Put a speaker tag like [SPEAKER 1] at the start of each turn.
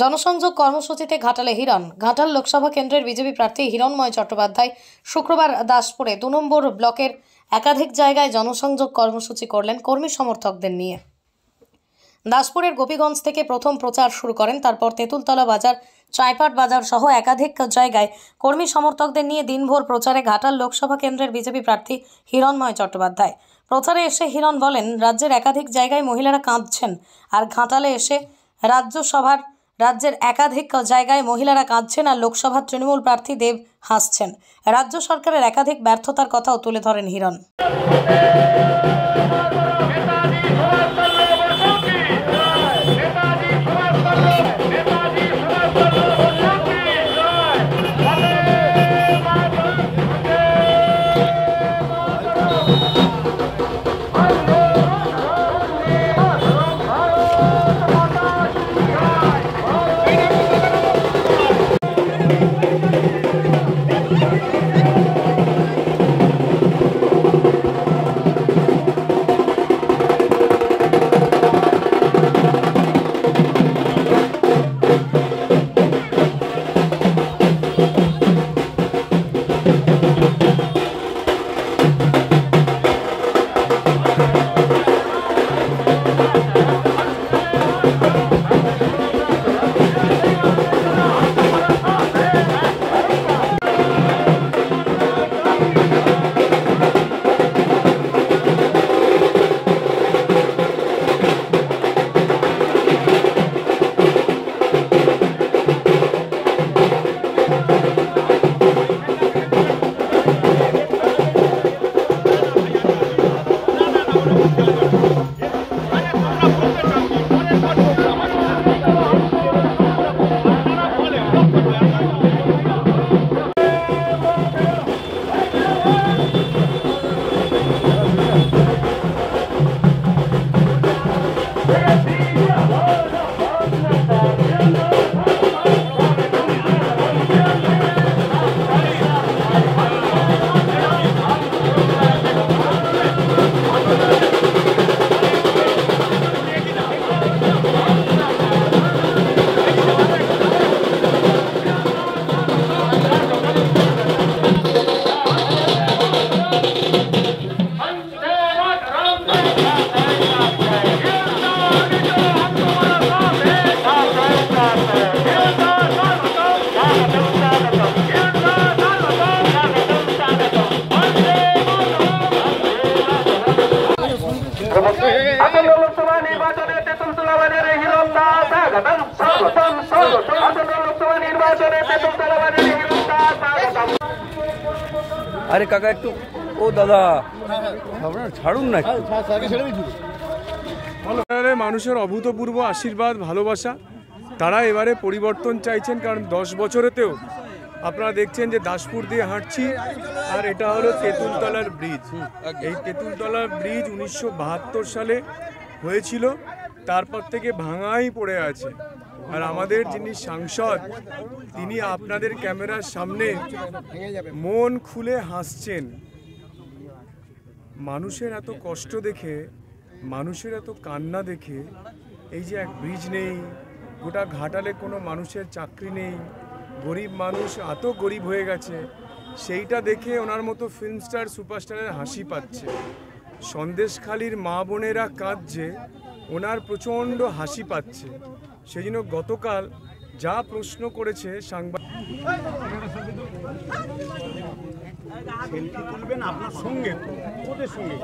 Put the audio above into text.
[SPEAKER 1] জনসংযোগ কর্মসূচিতে ঘাটালে হিরণ। ঘাটাল লোকসভা কেন্দ্রের বিজেপি প্রার্থী হিরণময় চট্টোপাধ্যায় শুক্রবার দাসপুরে 2 নম্বর ব্লকের একাধিক জায়গায় জনসংযোগ কর্মসূচি করলেন কর্মী সমর্থকদের নিয়ে। দাসপুরের গোপীগঞ্জ থেকে প্রথম প্রচার শুরু করেন, তারপর তেঁতুলতলা বাজার, চাইপাট বাজার সহ একাধিক জায়গায় কর্মী সমর্থকদের নিয়ে দিনভর প্রচারে ঘাটাল লোকসভা কেন্দ্রের বিজেপি প্রার্থী হিরণময় চট্টোপাধ্যায়। প্রচারে এসে হিরণ বলেন, রাজ্যের একাধিক জায়গায় মহিলারা কাঁদছেন, আর ঘাটালে এসে রাজ্যের একাধিক জায়গায় মহিলারা কাঁদছেন আর লোকসভার তৃণমূল প্রার্থী দেব হাসছেন। রাজ্য সরকারের একাধিক ব্যর্থতার কথাও তুলে ধরেন হিরণ।
[SPEAKER 2] আরে কাকা একটু, ও দাদা ছাড়ুন না,
[SPEAKER 3] মানুষের অভূতপূর্ব আশীর্বাদ, ভালোবাসা, তারা এবারে পরিবর্তন চাইছেন। কারণ 10 বছরেতেও আপনারা দেখছেন যে দাসপুর দিয়ে হাঁটছি, আর এটা হলো তেঁতুলতলার ব্রিজ। এই তেঁতুলতলার ব্রিজ 1972 সালে হয়েছিল, তারপর থেকে ভাঙাই পড়ে আছে। আর আমাদের যিনি সাংসদ, তিনি আপনাদের ক্যামেরার সামনে মন খুলে হাসছেন। মানুষের এত কষ্ট দেখে, মানুষের এত কান্না দেখে, এই যে এক ব্রিজ নেই, গোটা ঘাটালে কোনো মানুষের চাকরি নেই, গরিব মানুষ এত গরিব হয়ে গেছে, সেইটা দেখে ওনার মতো ফিল্ম স্টার, সুপারস্টারের হাসি পাচ্ছে। সন্দেশখালির মা বোনেরা কাঁদছে, ওনার প্রচণ্ড হাসি পাচ্ছে। সেই জন্য গতকাল যা প্রশ্ন করেছে সাংবাদিক, সেলফি তুলবেন আপনার সঙ্গে, ওদের সঙ্গে